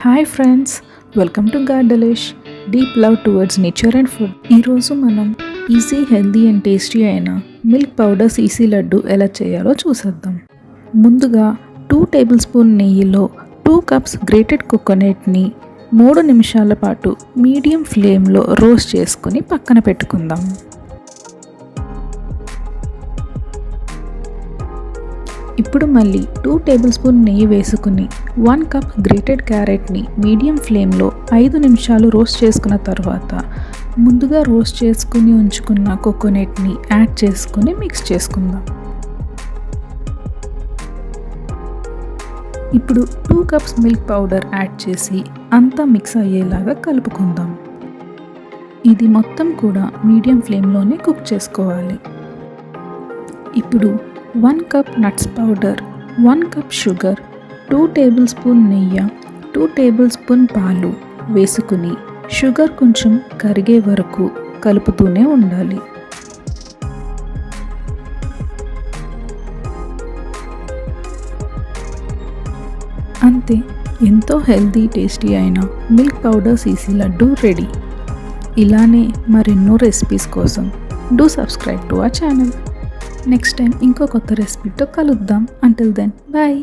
Hi friends, welcome to గార్డలిష్ deep love towards nature and food. ఈరోజు మనం easy, healthy and tasty అయిన milk powder సీసీ లడ్డు ఎలా చేయాలో చూసేద్దాం. ముందుగా 2 టేబుల్ స్పూన్ నెయ్యిలో 2 కప్స్ గ్రేటెడ్ కోకోనట్ని 3 నిమిషాల పాటు మీడియం ఫ్లేమ్లో రోస్ట్ చేసుకుని పక్కన పెట్టుకుందాం. ఇప్పుడు మళ్ళీ 2 టేబుల్ స్పూన్ నెయ్యి వేసుకుని 1 కప్ గ్రేటెడ్ క్యారెట్ని మీడియం ఫ్లేమ్లో 5 నిమిషాలు రోస్ట్ చేసుకున్న తర్వాత ముందుగా రోస్ట్ చేసుకుని ఉంచుకున్న కోకోనట్ని యాడ్ చేసుకుని మిక్స్ చేసుకుందాం. ఇప్పుడు 2 కప్స్ మిల్క్ పౌడర్ యాడ్ చేసి అంతా మిక్స్ అయ్యేలాగా కలుపుకుందాం. ఇది మొత్తం కూడా మీడియం ఫ్లేమ్లోనే కుక్ చేసుకోవాలి. ఇప్పుడు 1 cup nuts powder, 1 cup sugar, 2 table spoon నెయ్యి, 2 టేబుల్ స్పూన్ పాలు వేసుకుని షుగర్ కొంచెం కరిగే వరకు కలుపుతూనే ఉండాలి. అంతే, ఎంతో హెల్దీ, టేస్టీ అయిన మిల్క్ పౌడర్ సీసీ లడ్డు రెడీ. ఇలానే మరెన్నో రెసిపీస్ కోసం do subscribe to our channel. Next time ఇంకో కొత్త రెసిపీతో కలుద్దాం. Until then, bye.